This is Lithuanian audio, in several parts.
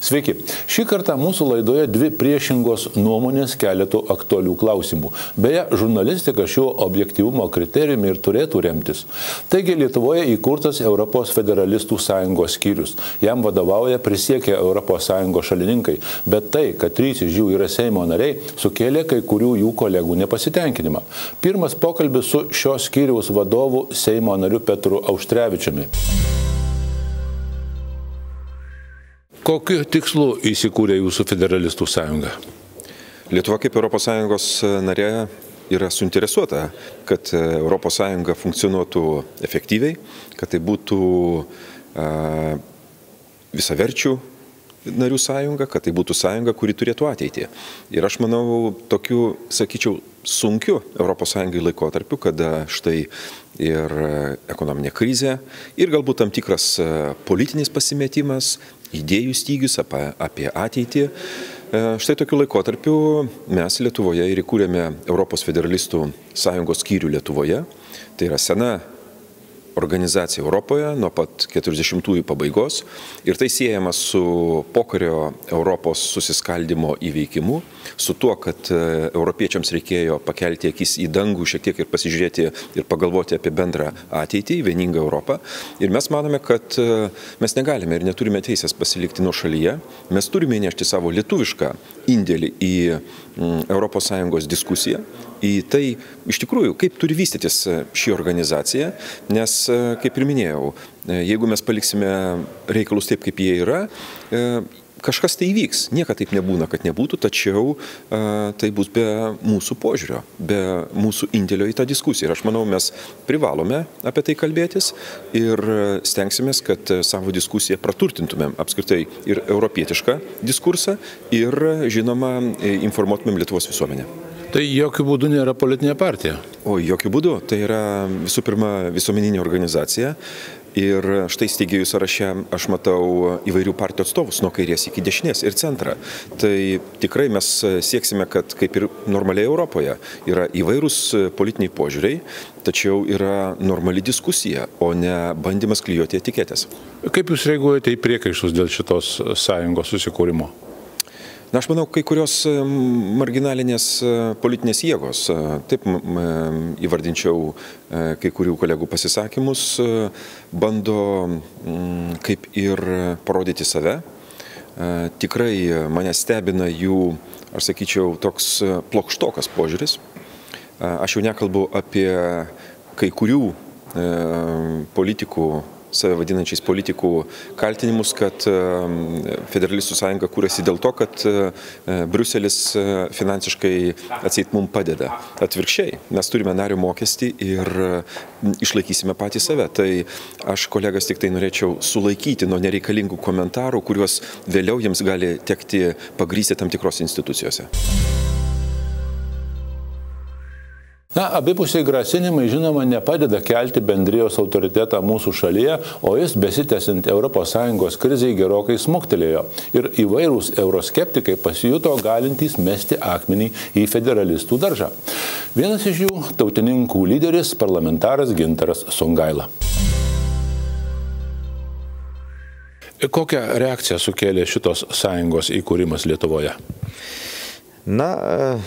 Sveiki. Šį kartą mūsų laidoje dvi priešingos nuomonės keletų aktualių klausimų. Beje, žurnalistika šiuo objektyvumo kriterijumi ir turėtų remtis. Taigi Lietuvoje įkurtas Europos federalistų sąjungos skyrius. Jam vadovauja prisiekę Europos sąjungos šalininkai. Bet tai, kad 3 iš jų yra Seimo nariai, sukėlė kai kurių jų kolegų nepasitenkinimą. Pirmas pokalbis su šios skyriaus vadovu Seimo nariu Petru Auštrevičiumi. Kokiu tikslu įsikūrė jūsų federalistų sąjunga? Lietuva kaip ES narė yra suinteresuota, kad ES funkcionuotų efektyviai, kad tai būtų visaverčių narių sąjunga, kad tai būtų sąjunga, kuri turėtų ateitį. Ir aš manau, tokiu, sakyčiau, sunkiu ES laikotarpiu, kada štai ir ekonominė krizė, ir galbūt tam tikras politinis pasimetimas, idėjų stygius apie ateitį. Štai tokiu laikotarpiu mes Lietuvoje ir įkūrėme Europos federalistų sąjungos skyrių Lietuvoje. Tai yra sena organizacija Europoje nuo pat 40-ųjų pabaigos ir tai siejama su pokario Europos susiskaldimo įveikimu, su tuo, kad europiečiams reikėjo pakelti akis į dangų šiek tiek ir pasižiūrėti ir pagalvoti apie bendrą ateitį, vieningą Europą. Ir mes manome, kad mes negalime ir neturime teisės pasilikti nuo šalyje. Mes turime įnešti savo lietuvišką indėlį į ES diskusiją, į tai iš tikrųjų, kaip turi vystytis ši organizacija, nes, kaip ir minėjau, jeigu mes paliksime reikalus taip, kaip jie yra, kažkas tai įvyks. Niekada taip nebūna, kad nebūtų, tačiau tai bus be mūsų požiūrio, be mūsų indėlio į tą diskusiją. Ir aš manau, mes privalome apie tai kalbėtis ir stengsimės, kad savo diskusiją praturtintumėm apskritai ir europietišką diskursą ir, žinoma, informuotumėm Lietuvos visuomenę. Tai jokių būdų nėra politinė partija? O jokių būdų. Tai yra visų pirma visuomeninė organizacija. Ir štai steigėjų sąraše aš matau įvairių partijų atstovus nuo kairės iki dešinės ir centrą. Tai tikrai mes sieksime, kad kaip ir normaliai Europoje yra įvairūs politiniai požiūriai, tačiau yra normali diskusija, o ne bandymas klijuoti etiketės. Kaip jūs reaguojate į priekaištus dėl šitos sąjungos susikūrimo? Na, aš manau, kai kurios marginalinės politinės jėgos, taip įvardinčiau kai kurių kolegų pasisakymus, bando kaip ir parodyti save. Tikrai mane stebina jų, aš sakyčiau, toks plokštokas požiūris. Aš jau nekalbu apie kai kurių politikų, save vadinančiais politikų kaltinimus, kad federalistų sąjunga kūrėsi dėl to, kad Briuselis finansiškai atseit mums padeda. Atvirkščiai, mes turime nario mokestį ir išlaikysime patį save. Tai aš kolegas tik tai norėčiau sulaikyti nuo nereikalingų komentarų, kuriuos vėliau jiems gali tekti pagrįsti tam tikros institucijose. Na, abipusiai grasinimai, žinoma, nepadeda kelti bendrijos autoritetą mūsų šalyje, o jis besitęsiant ES krizei gerokai smuktelėjo. Ir įvairūs euroskeptikai pasijuto galintys mesti akmenį į federalistų daržą. Vienas iš jų – tautininkų lyderis, parlamentaras Gintaras Songaila. Kokią reakciją sukėlė šitos sąjungos įkūrimas Lietuvoje? Na,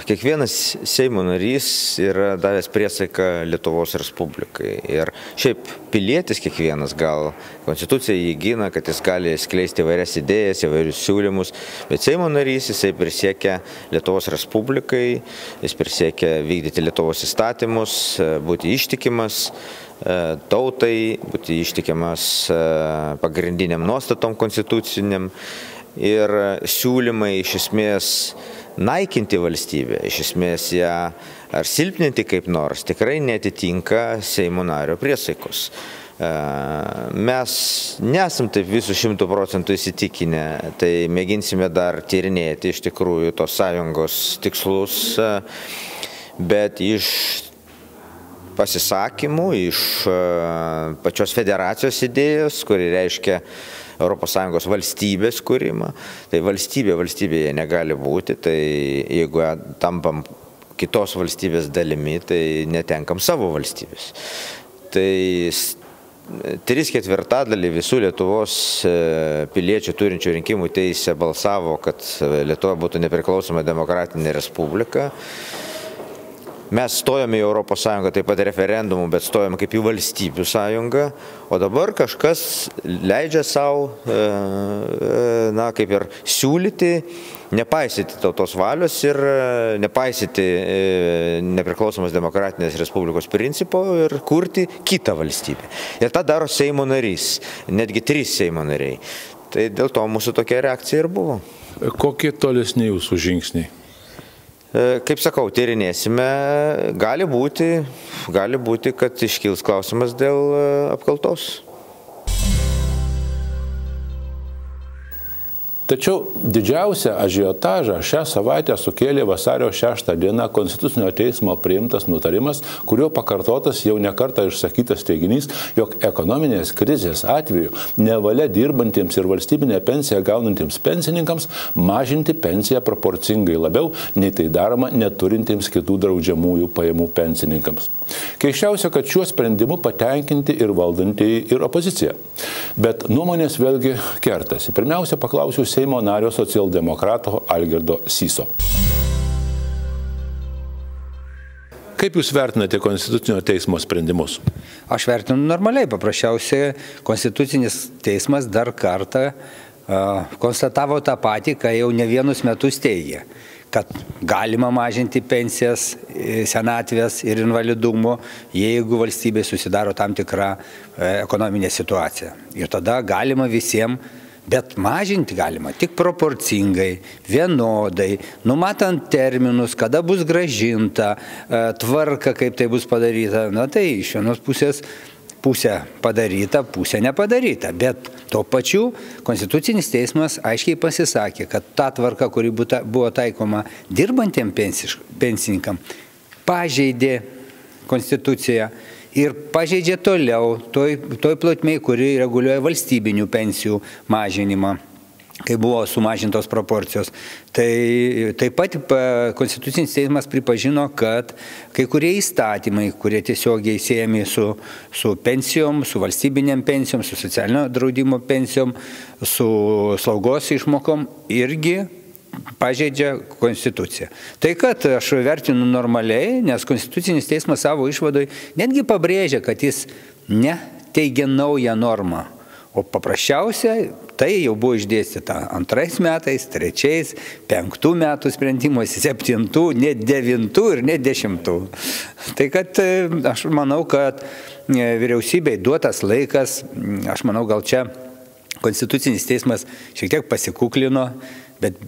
kiekvienas Seimo narys yra davęs priesaiką Lietuvos Respublikai. Ir šiaip pilietis kiekvienas gal konstitucija jį gina, kad jis gali skleisti įvairias idėjas, įvairius siūlymus, bet Seimo narys jisai prisiekia Lietuvos Respublikai, jis prisiekia vykdyti Lietuvos įstatymus, būti ištikimas tautai, būti ištikimas pagrindiniam nuostatom konstituciniam ir siūlymai iš esmės naikinti valstybę, iš esmės ją ar silpninti kaip nors, tikrai netitinka Seimo nario priesaikos. Mes nesam taip visų 100% įsitikinę, tai mėginsime dar tyrinėti iš tikrųjų tos sąjungos tikslus, bet iš pasisakymų, iš pačios federacijos idėjos, kuri reiškia ES valstybės kūrimą. Tai valstybėje negali būti, tai jeigu tampam kitos valstybės dalimi, tai netenkam savo valstybės. Tai 3/4 visų Lietuvos piliečių turinčių rinkimų teisę balsavo, kad Lietuva būtų nepriklausoma demokratinė respublika. Mes stojame į Europos Sąjungą taip pat referendumu, bet stojame kaip į valstybių sąjungą, o dabar kažkas leidžia savo, kaip ir siūlyti, nepaisyti tautos valios ir nepaisyti nepriklausomos demokratinės respublikos principo ir kurti kitą valstybę. Ir tą daro Seimo narys, netgi 3 Seimo nariai. Tai dėl to mūsų tokia reakcija ir buvo. Kokie tolesni jūsų žingsniai? Kaip sakau, tyrinėsime, gali būti, kad iškils klausimas dėl apkaltos. Tačiau didžiausią ažiotažą šią savaitę sukėlė vasario 6 dieną Konstitucinio teismo priimtas nutarimas, kuriuo pakartotas jau nekartą išsakytas teiginys, jog ekonominės krizės atveju nevalia dirbantiems ir valstybinę pensiją gaunantiems pensininkams mažinti pensiją proporcingai labiau, nei tai daroma neturintiems kitų draudžiamųjų pajamų pensininkams. Keisčiausia, kad šiuo sprendimu patenkinti ir valdantieji, ir opozicija. Bet nuomonės vėlgi kertasi. Pirmiausia, paklausiu Seimo nario socialdemokrato Algirdo Syso. Kaip Jūs vertinate Konstitucinio teismo sprendimus? Aš vertinu normaliai, paprasčiausiai Konstitucinis teismas dar kartą konstatavo tą patį, ką jau ne vienus metus teigia, kad galima mažinti pensijas, senatvės ir invalidumo, jeigu valstybė susidaro tam tikrą ekonominę situaciją. Ir tada galima visiems, bet mažinti galima tik proporcingai, vienodai, numatant terminus, kada bus grąžinta, tvarka, kaip tai bus padaryta. Na tai iš vienos pusės pusė padaryta, pusė nepadaryta. Bet tuo pačiu Konstitucinis teismas aiškiai pasisakė, kad ta tvarka, kuri buvo taikoma dirbantiem pensininkam, pažeidė Konstituciją ir pažeidžia toliau toj plotmėj, kuri reguliuoja valstybinių pensijų mažinimą, kai buvo sumažintos proporcijos. Tai taip pat Konstitucinis teismas pripažino, kad kai kurie įstatymai, kurie tiesiogiai siejami su pensijom, su valstybinėm pensijom, su socialinio draudimo pensijom, su slaugos išmokom, irgi pažeidžia Konstituciją. Tai, kad aš vertinu normaliai, nes Konstitucinis teismas savo išvadoj netgi pabrėžia, kad jis neteigia naują normą, o paprasčiausiai tai jau buvo išdėstyta 2 metais, 3, 5 metų sprendimuose, 7, net 9 ir net 10. Tai, kad aš manau, kad vyriausybei duotas laikas, aš manau, gal čia Konstitucinis teismas šiek tiek pasikuklino, bet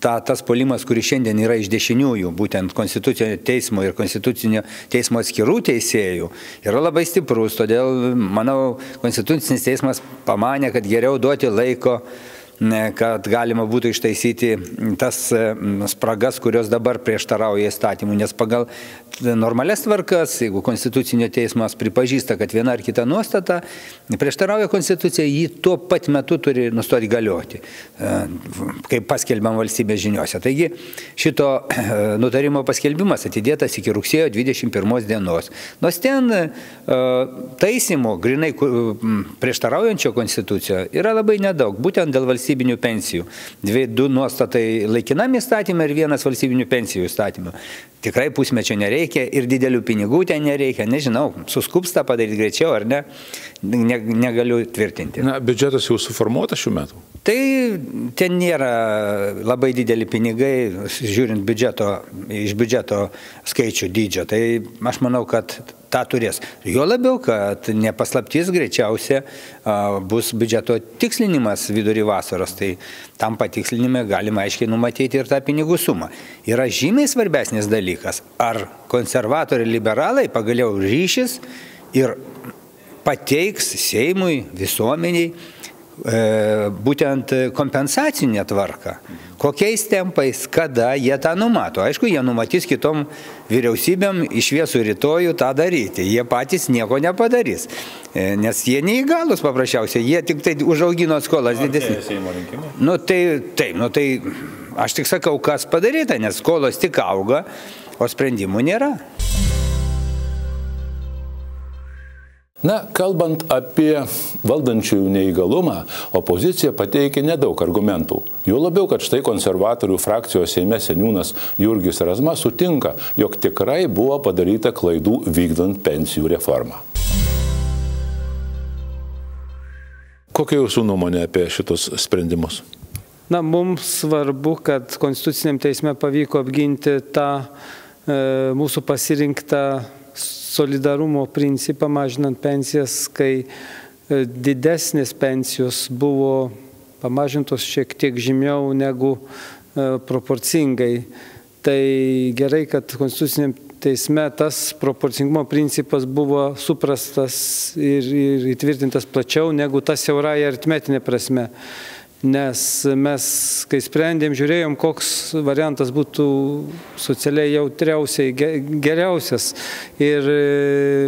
tas puolimas, kuris šiandien yra iš dešiniųjų, būtent Konstitucinio teismo ir Konstitucinio teismo atskirų teisėjų, yra labai stiprus. Todėl, manau, Konstitucinis teismas pamanė, kad geriau duoti laiko, kad galima būtų ištaisyti tas spragas, kurios dabar prieštarauja įstatymui. Nes pagal normalias tvarkas, jeigu Konstitucinio teismas pripažįsta, kad viena ar kita nuostata prieštarauja Konstitucijai, jį tuo pat metu turi nustoti galioti, kaip paskelbiam valstybės žiniuose. Taigi šito nutarimo paskelbimas atidėtas iki rugsėjo 21 dienos. Nors ten taisymų, grinai prieštaraujančio Konstitucijoje, yra labai nedaug, būtent dėl valstybinių pensijų. 2 nuostatai laikinam įstatymui ir 1 valstybinių pensijų įstatymui. Tikrai pusmečio nereikia ir didelių pinigų ten nereikia. Nežinau, suskubsta padaryti greičiau ar ne, negaliu tvirtinti. Na, biudžetas jau suformuotas šių metų? Tai ten nėra labai dideli pinigai, žiūrint iš biudžeto skaičių dydžio. Tai aš manau, kad tą turės. Jo labiau, kad nepaslaptis greičiausia bus biudžeto tikslinimas vidury vasaros. Tai tam patikslinime galima aiškiai numatyti ir tą pinigų sumą. Yra žymiai svarbesnis dalykas, ar konservatoriai liberalai pagaliau ryšis ir pateiks Seimui, visuomeniai, būtent kompensacinė tvarka. Kokiais tempais, kada jie tą numato. Aišku, jie numatys kitom vyriausybėm iš šviesų rytojų tą daryti. Jie patys nieko nepadarys. Nes jie neįgalus paprasčiausiai. Jie tik tai užaugino skolas didesnės. Tai aš tik sakau, kas padaryta, nes skolos tik auga, o sprendimų nėra. Na, kalbant apie valdančiųjų neįgalumą, opozicija pateikė nedaug argumentų. Jo labiau, kad štai konservatorių frakcijos Seime seniūnas Jurgis Razma sutinka, jog tikrai buvo padaryta klaidų vykdant pensijų reformą. Kokia jūsų nuomonė apie šitus sprendimus? Na, mums svarbu, kad Konstituciniam teisme pavyko apginti tą mūsų pasirinktą solidarumo principą mažinant pensijas, kai didesnės pensijos buvo pamažintos šiek tiek žymiau negu proporcingai. Tai gerai, kad Konstituciniam teisme tas proporcingumo principas buvo suprastas ir įtvirtintas plačiau negu ta siaurąja aritmetinė prasme. Nes mes, kai sprendėm, žiūrėjom, koks variantas būtų socialiai jautriausiai geriausias. Ir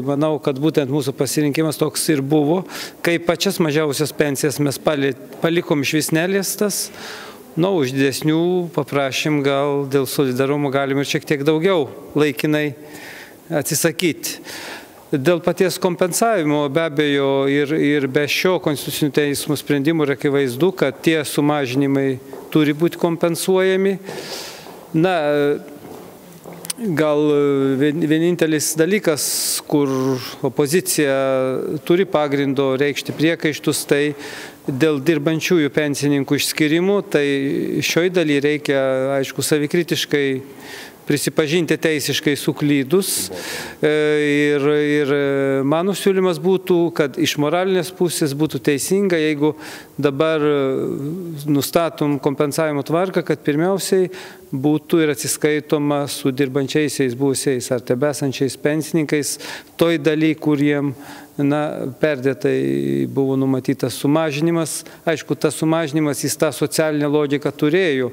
manau, kad būtent mūsų pasirinkimas toks ir buvo, kai pačias mažiausias pensijas mes palikom išvis neliestas, už didesnių paprašym gal dėl solidarumo galim ir šiek tiek daugiau laikinai atsisakyti. Dėl paties kompensavimo be abejo ir be šio Konstitucinio teismo sprendimų yra akivaizdu, kad tie sumažinimai turi būti kompensuojami. Na, gal vienintelis dalykas, kur opozicija turi pagrindo reikšti priekaištus, tai dėl dirbančiųjų pensininkų išskirimų, tai šioj daly reikia, aišku, savikritiškai prisipažinti teisiškai suklydus ir mano siūlymas būtų, kad iš moralinės pusės būtų teisinga, jeigu dabar nustatom kompensavimo tvarką, kad pirmiausiai būtų ir atsiskaitoma su dirbančiaisiais buvusiais ar tebesančiais pensininkais toj daly, kuriem perdėtai buvo numatytas sumažinimas. Aišku, tas sumažinimas jis tą socialinę logiką turėjo.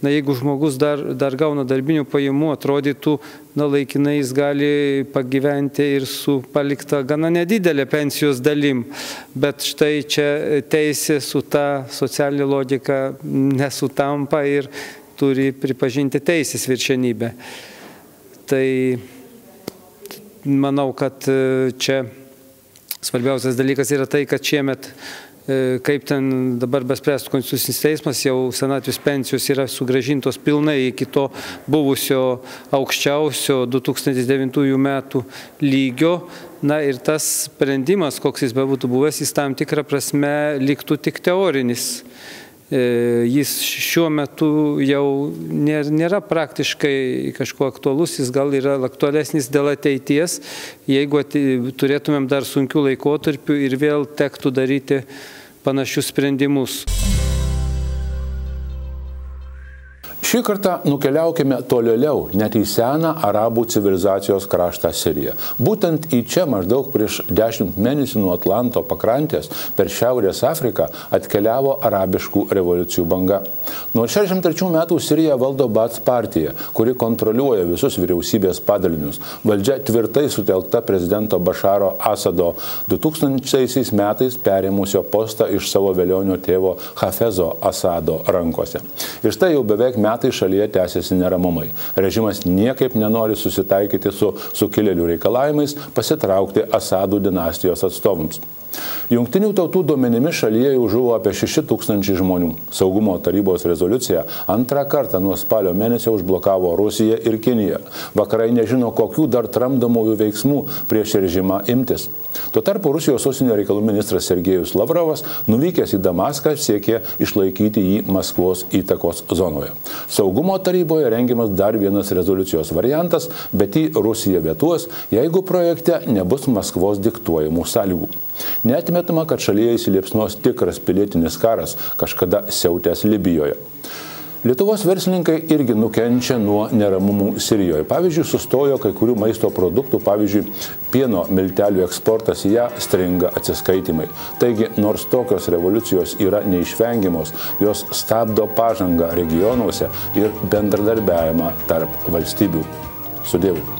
Jeigu žmogus dar gauna darbinių pajamų, atrodytų, laikinai jis gali pagyventi ir su palikta gana nedidelė pensijos dalim. Bet štai čia teisė su ta socialinė logika nesutampa ir turi pripažinti teisės viršenybę. Tai manau, kad čia svarbiausias dalykas yra tai, kad šiemet, kaip ten dabar bespręstų Konstitucinis teismas, jau senatvės pensijos yra sugrąžintos pilnai iki to buvusio aukščiausio 2009 metų lygio. Na ir tas sprendimas, koks jis bebūtų buvęs, jis tam tikrą prasme liktų tik teorinis. Jis šiuo metu jau nėra praktiškai kažkuo aktualus, jis gal yra aktualesnis dėl ateities, jeigu turėtumėm dar sunkių laikotarpių ir vėl tektų daryti panašius sprendimus. Šį kartą nukeliaukime tolėliau, net į seną arabų civilizacijos kraštą Siriją. Būtent į čia maždaug prieš 10 mėnesių nuo Atlanto pakrantės per Šiaurės Afriką atkeliavo arabiškų revoliucijų banga. Nuo 63 metų Siriją valdo Baath partija, kuri kontroliuoja visus vyriausybės padalinius. Valdžia tvirtai sutelkta prezidento Bašaro Asado 2000 metais perėmusio postą iš savo velionio tėvo Hafezo Asado rankose. Ir štai jau beveik metai šalyje tęsiasi neramumai. Režimas niekaip nenori susitaikyti su sukilėlių reikalavimais pasitraukti Asadų dinastijos atstovams. Jungtinių tautų duomenimis šalyje jau žuvo apie 6000 žmonių. Saugumo tarybos rezoliuciją antrą kartą nuo spalio mėnesio užblokavo Rusija ir Kinija. Vakarai nežino, kokių dar tramdomųjų veiksmų prieš režimą imtis. Tuo tarpu Rusijos užsienio reikalų ministras Sergejus Lavrovas, nuvykęs į Damaską, siekė išlaikyti jį Maskvos įtakos zonoje. Saugumo taryboje rengiamas dar vienas rezoliucijos variantas, bet į Rusiją vetuos, jeigu projekte nebus Maskvos diktuojamų sąlygų. Neatmetama, kad šalyje įsiliepsnos tikras pilietinis karas, kažkada siautęs Libijoje. Lietuvos verslininkai irgi nukenčia nuo neramumų Sirijoje. Pavyzdžiui, sustojo kai kurių maisto produktų, pavyzdžiui, pieno miltelių eksportas, į ją stringa atsiskaitimai. Taigi, nors tokios revoliucijos yra neišvengiamos, jos stabdo pažangą regionuose ir bendradarbiavimą tarp valstybių. Sudievu.